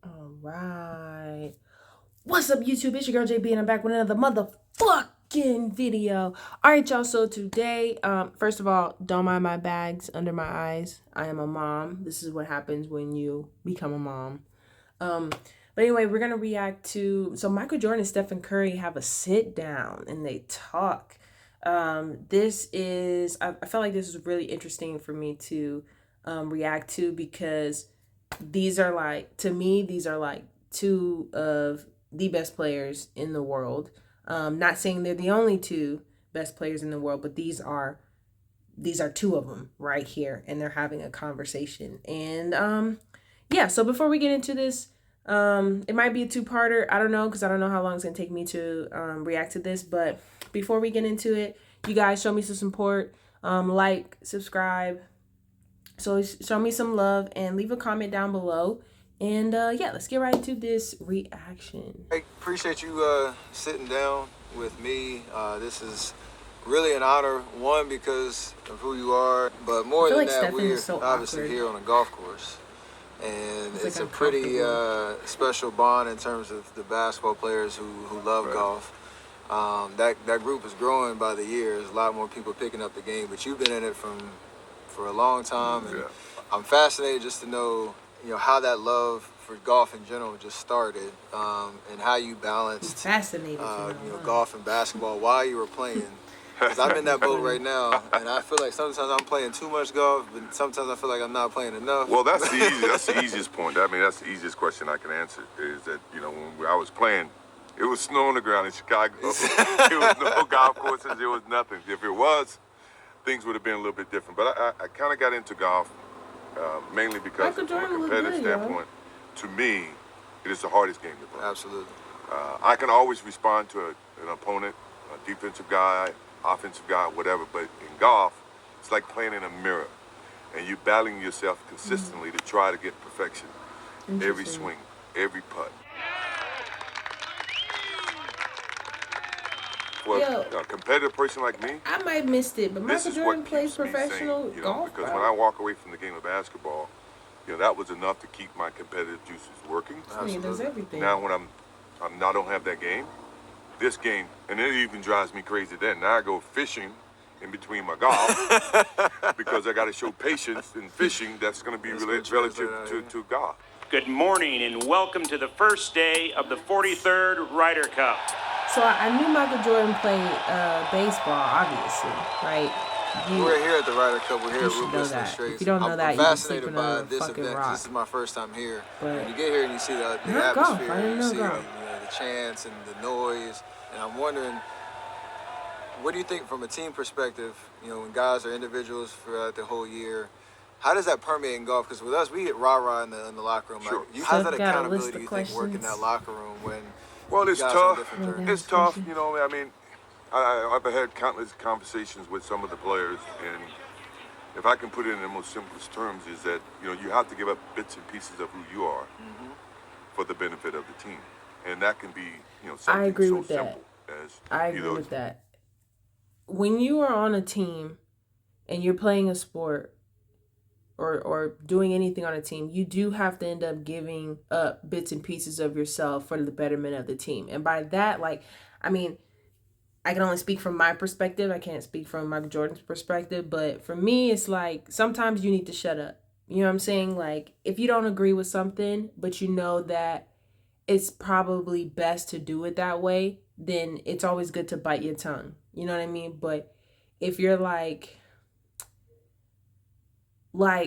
All right. What's up, YouTube? It's your girl JB, and I'm back with another motherfucking video. All right, y'all. So today, first of all, don't mind my bags under my eyes. I am a mom. This is what happens when you become a mom. Um, but anyway, we're gonna react to Michael Jordan and Stephen Curry have a sit down and they talk. This is I felt like this was really interesting for me to react to because these are like, to me, these are like two of the best players in the world. Not saying they're the only two best players in the world, but these are two of them right here, and they're having a conversation. And yeah, so before we get into this, it might be a two-parter. I don't know, because I don't know how long it's gonna take me to react to this. But before we get into it, you guys show me some support. Like, subscribe, so show me some love and leave a comment down below. And yeah, let's get right into this reaction. I appreciate you sitting down with me. This is really an honor, one, because of who you are, but more than like that, Stephen we're is so obviously awkward. here on a golf course. And it's like a pretty uncomfortable. special bond in terms of the basketball players who love golf. That group is growing by the years. A lot more people picking up the game, but you've been in it for a long time, and I'm fascinated just to know, how that love for golf in general just started, and how you balanced, Fascinated golf and basketball while you were playing. Because I'm in that boat right now, and I feel like sometimes I'm playing too much golf, but sometimes I feel like I'm not playing enough. Well, that's the easiest point. I mean, that's the easiest question I can answer. Is that when I was playing, it was snow on the ground in Chicago. There was no golf courses. There was nothing. If it was, things would have been a little bit different. But I kind of got into golf mainly because, Michael from a Jordan looked competitive good, standpoint, to me, it is the hardest game to play. Absolutely. I can always respond to an opponent, a defensive guy, offensive guy, whatever. But in golf, it's like playing in a mirror, and you're battling yourself consistently to try to get perfection. Every swing, every putt. For a competitive person like me, I might have missed it, but this Michael is Jordan what plays keeps me professional sane, golf, because bro. when I walk away from the game of basketball, that was enough to keep my competitive juices working. He does everything. Now when I don't have that game, this game, and it even drives me crazy then. Now I go fishing in between my golf because I got to show patience in fishing. That's going to be relative to golf. Good morning and welcome to the first day of the 43rd Ryder Cup. So I knew Michael Jordan played baseball, obviously, right? We're here at the Ryder Cup. We're here at should know Rubens that. Straits. If you don't know that, I'm you've been fascinated sleeping by under a this fucking event. rock. This is my first time here. But When you get here and you see the not golf. atmosphere, I didn't you know see golf. the chants and the noise, and I'm wondering, what do you think from a team perspective? When guys are individuals throughout the whole year, how does that permeate in golf? Because with us, we get rah-rah in the locker room. Sure. How's that So got a list accountability of you think work in questions? that locker room when Well, it's guys are on tough. different journeys? It's tough. I mean, I've had countless conversations with some of the players, and if I can put it in the most simplest terms, is that you have to give up bits and pieces of who you are for the benefit of the team, and that can be something I agree so with that. simple as I agree with that. When you are on a team and you're playing a sport or doing anything on a team, you do have to end up giving up bits and pieces of yourself for the betterment of the team. And by that, I mean, I can only speak from my perspective. I can't speak from Michael Jordan's perspective. But for me, it's like sometimes you need to shut up. You know what I'm saying? Like, if you don't agree with something, but you know that it's probably best to do it that way, then it's always good to bite your tongue. You know what I mean? But if you're like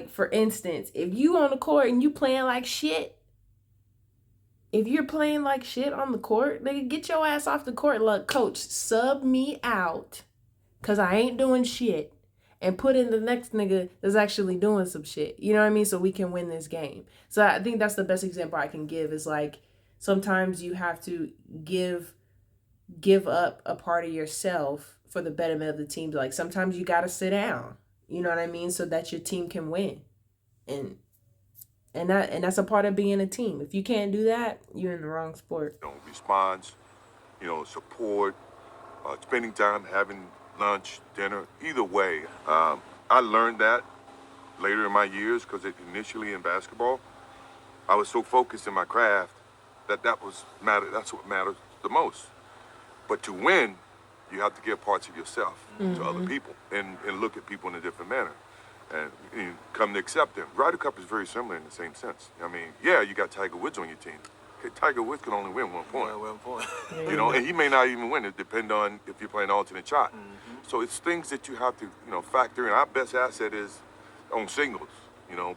for instance, if you on the court and you playing like shit, if you're playing like shit on the court, nigga, get your ass off the court. Look, coach, sub me out because I ain't doing shit, and put in the next nigga that's actually doing some shit. You know what I mean? So we can win this game. So I think that's the best example I can give is like sometimes you have to give up a part of yourself for the betterment of the team. Like sometimes you got to sit down. You know what I mean? So that your team can win. And that's a part of being a team. If you can't do that, you're in the wrong sport. Response, support, spending time, having lunch, dinner, either way. I learned that later in my years because initially in basketball, I was so focused in my craft that's what matters the most. But to win, you have to give parts of yourself to other people and look at people in a different manner and you come to accept them. Ryder Cup is very similar in the same sense. I mean, yeah, you got Tiger Woods on your team. Okay, Tiger Woods can only win 1 point. Yeah, 1 point. You know, and he may not even win. It depends on if you're playing alternate shot. So it's things that you have to, factor in. Our best asset is on singles,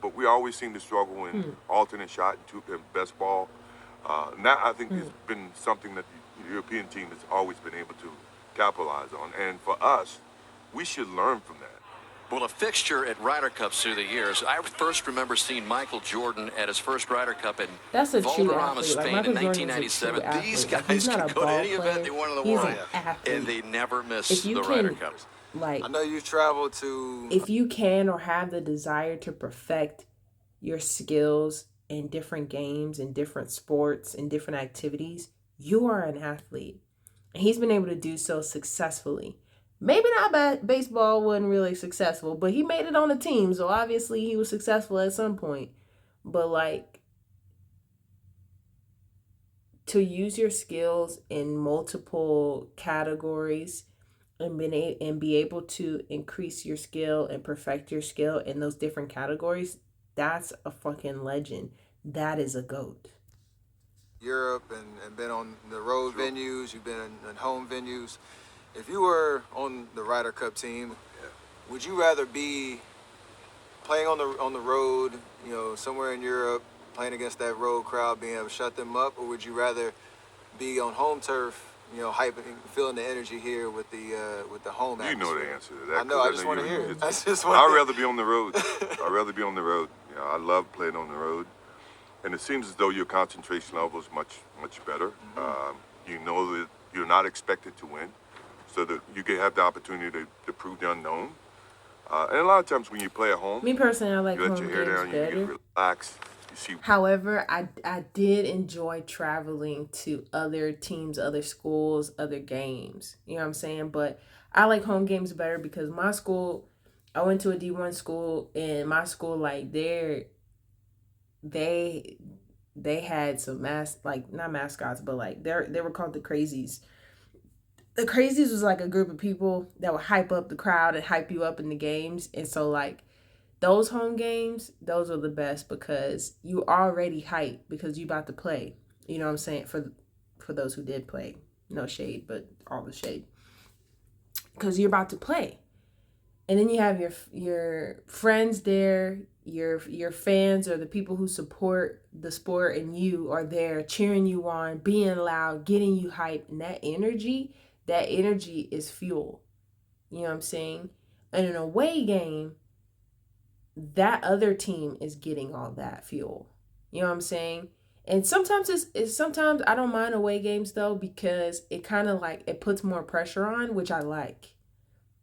but we always seem to struggle in alternate shot and best ball. And that, I think, has been something that the European team has always been able to capitalize on. And for us, we should learn from that. Well, a fixture at Ryder Cups through the years. I first remember seeing Michael Jordan at his first Ryder Cup in That's a true Valderrama, athlete. Like, Spain Michael in Jordan is a 1997. true These athlete. Like, guys he's not could a go to ball any event they player. wanted in the He's world, an athlete. and they never miss If you the can, Ryder Cup. like, I know you've traveled to. if you can or have the desire to perfect your skills in different games and different sports and different activities, you are an athlete. And he's been able to do so successfully. Maybe not baseball wasn't really successful, but he made it on a team, so obviously he was successful at some point. But like, to use your skills in multiple categories and be able to increase your skill and perfect your skill in those different categories, that's a fucking legend. That is a GOAT. Europe and been on the road venues, you've been in home venues. If you were on the Ryder Cup team, would you rather be playing on the road, somewhere in Europe, playing against that road crowd, being able to shut them up, or would you rather be on home turf, hyping, feeling the energy here with the home atmosphere? You know the answer to that. I know. I just want to hear it. I'd rather be on the road. I'd rather be on the road. I love playing on the road, and it seems as though your concentration level is much better. You know that you're not expected to win, so that you can have the opportunity to prove the unknown. And a lot of times when you play at home, Me personally, I like you let home your hair games down, better. you get relaxed. You see. However, I did enjoy traveling to other teams, other schools, other games. You know what I'm saying? But I like home games better because my school, I went to a D1 school, and my school, like, they had some not mascots, but like they were called the Crazies. The Crazies was like a group of people that would hype up the crowd and hype you up in the games. And so like those home games, those are the best because you already hyped because you about to play. You know what I'm saying? For those who did play. No shade, but all the shade. Because you're about to play. And then you have your friends there, your fans or the people who support the sport, and you are there cheering you on, being loud, getting you hyped, and that energy is fuel. You know what I'm saying? And an away game, that other team is getting all that fuel. You know what I'm saying? And sometimes sometimes I don't mind away games though, because it kind of like it puts more pressure on, which I like.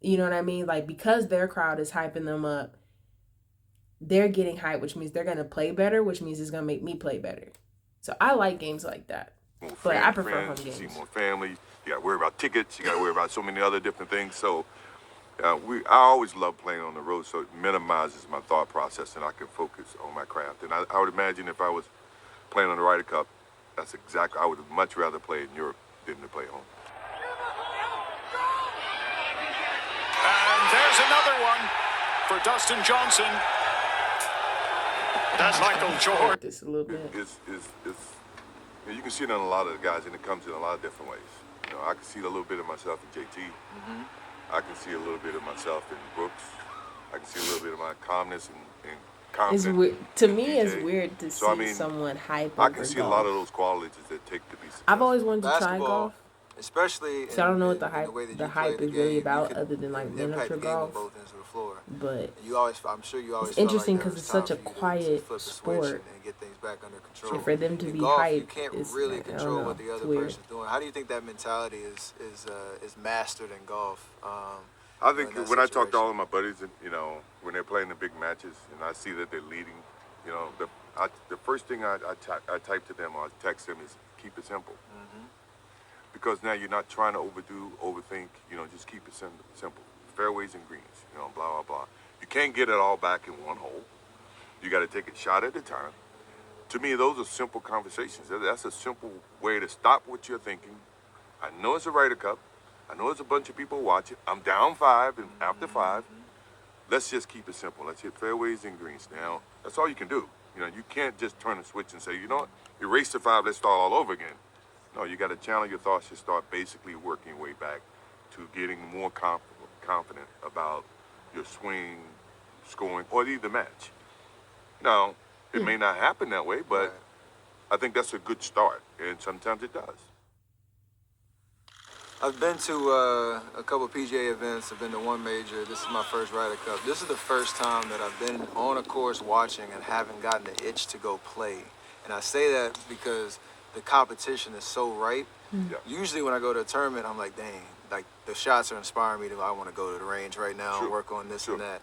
You know what I mean? Like, because their crowd is hyping them up, they're getting hyped, which means they're going to play better, which means it's going to make me play better. So I like games like that. But I prefer home games. You see more family. You got to worry about tickets. You got to worry about so many other different things. So I always love playing on the road, so it minimizes my thought process and I can focus on my craft. And I would imagine if I was playing on the Ryder Cup, I would much rather play in Europe than to play home. And there's another one for Dustin Johnson. That's Michael Jordan. This a little bit. You can see it in a lot of the guys, and it comes in a lot of different ways. I can see a little bit of myself in JT. I can see a little bit of myself in Brooks. I can see a little bit of my calmness and confidence. It's weird. To me, in it's DJ. weird to So, see someone hype I over can see golf. a lot of those qualities that take to be successful. I've always wanted to try Basketball, golf. especially. So I don't know what the in hype way that the you play hype the is really game, you about, could other than like impact miniature the game on golf. both ends of the floor. But I'm sure you always it's felt interesting like there because it's was such a time for you to quiet flip the switch sport. and get things back under control. And for them to In be golf, you hyped can't is really like, I don't control know, what the it's other weird. person's doing. How do you think that mentality is mastered in golf? I think in that when I talk to situation? all of my buddies, and when they're playing the big matches, and I see that they're leading, the first thing I type to them or I text them is keep it simple. Because now you're not trying to overthink. Just keep it simple. Fairways and greens. Blah blah blah. You can't get it all back in one hole. You got to take it shot at a time. to me, those are simple conversations. That's a simple way to stop what you're thinking. I know it's a Ryder Cup. I know there's a bunch of people watching. I'm down 5 and after 5. Let's just keep it simple. Let's hit fairways and greens. Now, that's all you can do. You know, you can't just turn a switch and say, you know what, erase the 5, let's start all over again. No, you got to channel your thoughts and start basically working your way back to getting more confident about your swing, scoring, or the match. Now, it may not happen that way, but I think that's a good start, and sometimes it does. I've been to a couple PGA events. I've been to one major. This is my first Ryder Cup. This is the first time that I've been on a course watching and haven't gotten the itch to go play. And I say that because the competition is so ripe. Yeah. Usually when I go to a tournament, I'm like, dang, like the shots are inspiring me to, I want to go to the range right now and work on this and that.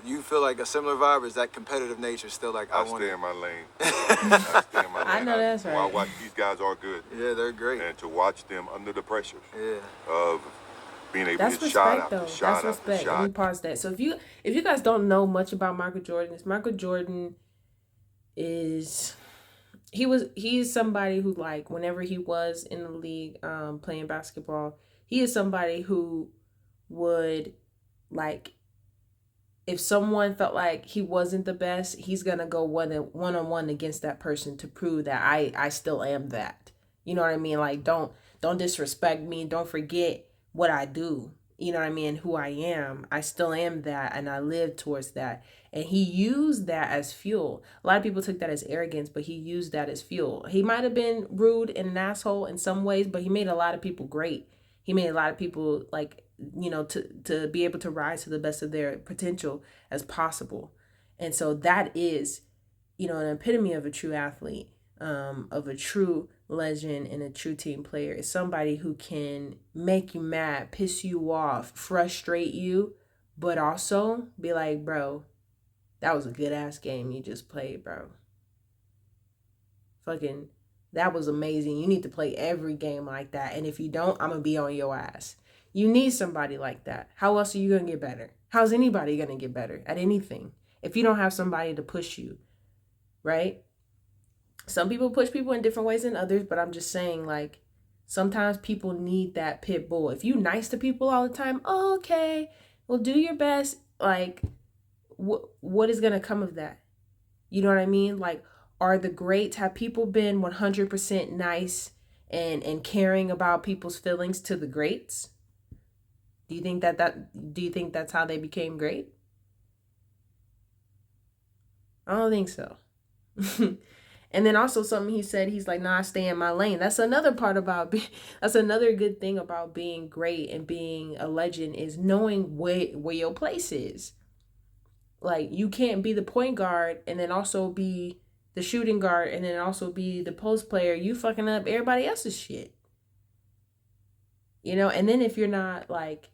You feel like a similar vibe, or is that competitive nature still like, I stay in my lane. I stay in my lane. I know that's right. I watch, these guys are good. Yeah, they're great. And to watch them under the pressure Yeah. of being able That's to hit shot respect, after though. shot That's after respect. Let me shot. pause that. So if you guys don't know much about Michael Jordan, Michael Jordan is he's somebody who, like, whenever he was in the league playing basketball, he is somebody who would, like, if someone felt like he wasn't the best, he's gonna go one-on-one against that person to prove that I still am that. You know what I mean? Like, don't disrespect me. Don't forget what I do. You know what I mean? Who I am. I still am that, and I live towards that. And he used that as fuel. A lot of people took that as arrogance, but he used that as fuel. He might have been rude and an asshole in some ways, but he made a lot of people great. He made a lot of people, like, you know, to be able to rise to the best of their potential as possible. And so that is, you know, an epitome of a true athlete, of a true legend and a true team player. Is somebody who can make you mad, piss you off, frustrate you, but also be like, bro, that was a good ass game you just played, bro. Fucking, that was amazing. You need to play every game like that. And if you don't, I'm going to be on your ass. You need somebody like that. How else are you going to get better? How's anybody going to get better at anything if you don't have somebody to push you, right? Some people push people in different ways than others, but I'm just saying, like, sometimes people need that pit bull. If you nice to people all the time, oh, okay, well, do your best. Like, what is going to come of that? You know what I mean? Like, are the greats, have people been 100% nice and caring about people's feelings to the greats? Do you think do you think that's how they became great? I don't think so. And then also something he said, he's like, nah, I stay in my lane. That's another part about, that's another good thing about being great and being a legend, is knowing where your place is. Like, you can't be the point guard and then also be the shooting guard and then also be the post player. You fucking up everybody else's shit. You know, and then if you're not, like,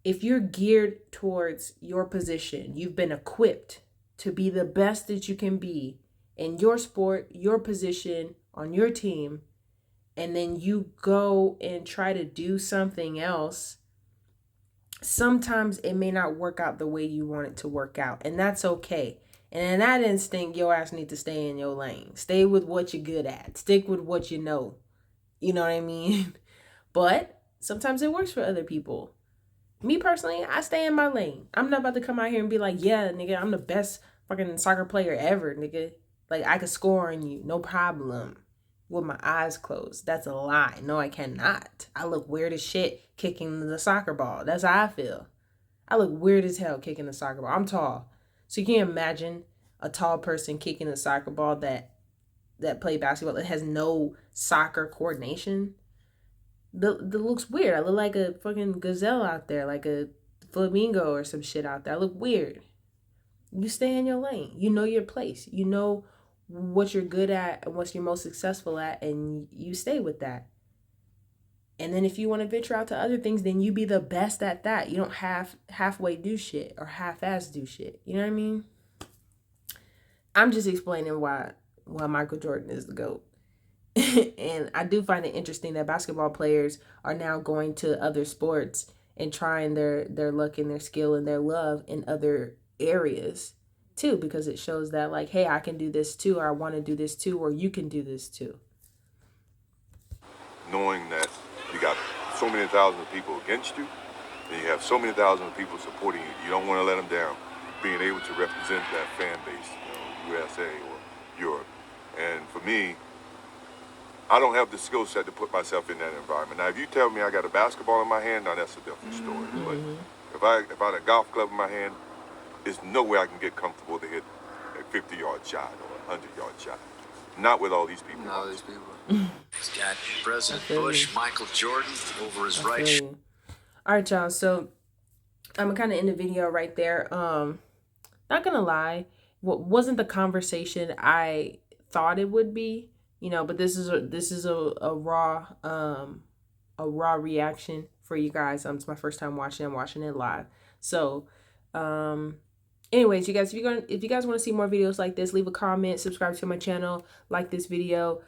if you're geared towards your position, you've been equipped to be the best that you can be in your sport, your position, on your team, and then you go and try to do something else, sometimes it may not work out the way you want it to work out, and that's okay. And in that instinct, your ass need to stay in your lane. Stay with what you're good at. Stick with what you know. You know what I mean? But sometimes it works for other people. Me personally, I stay in my lane. I'm not about to come out here and be like, yeah, nigga, I'm the best fucking soccer player ever, nigga. Like, I could score on you, no problem, with my eyes closed. That's a lie. No, I cannot. I look weird as shit kicking the soccer ball. That's how I feel. I look weird as hell kicking the soccer ball. I'm tall. So you can imagine a tall person kicking a soccer ball that play basketball that has no soccer coordination. That looks weird. I look like a fucking gazelle out there, like a flamingo or some shit out there. I look weird. You stay in your lane. You know your place. You know what you're good at and what you're most successful at, and you stay with that. And then if you want to venture out to other things, then you be the best at that. You don't halfway do shit or half-ass do shit. You know what I mean? I'm just explaining why Michael Jordan is the GOAT. And I do find it interesting that basketball players are now going to other sports and trying their luck and their skill and their love in other areas. too, because it shows that like, hey, I can do this too, or I want to do this too, or you can do this too. Knowing that you got so many thousands of people against you, and you have so many thousands of people supporting you, you don't want to let them down. Being able to represent that fan base, USA or Europe. And for me, I don't have the skill set to put myself in that environment. Now, if you tell me I got a basketball in my hand, now that's a different story. But if I had a golf club in my hand, there's no way I can get comfortable to hit a 50-yard shot or a 100-yard shot. Not with all these people. Not all these people. He's got President Bush, Michael Jordan over his right shoulder. All right, y'all. So I'm gonna kind of end the video right there. Not gonna lie, what wasn't the conversation I thought it would be, you know, but this is a raw reaction for you guys. It's my first time watching. I'm watching it live. So anyways, you guys, if you guys want to see more videos like this, leave a comment, subscribe to my channel, like this video,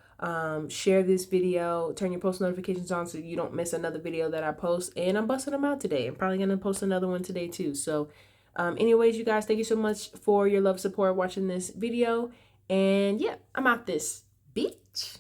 share this video, turn your post notifications on so you don't miss another video that I post. And I'm busting them out today. I'm probably gonna post another one today too. So anyways, you guys, thank you so much for your love, support, watching this video. And yeah, I'm out this bitch.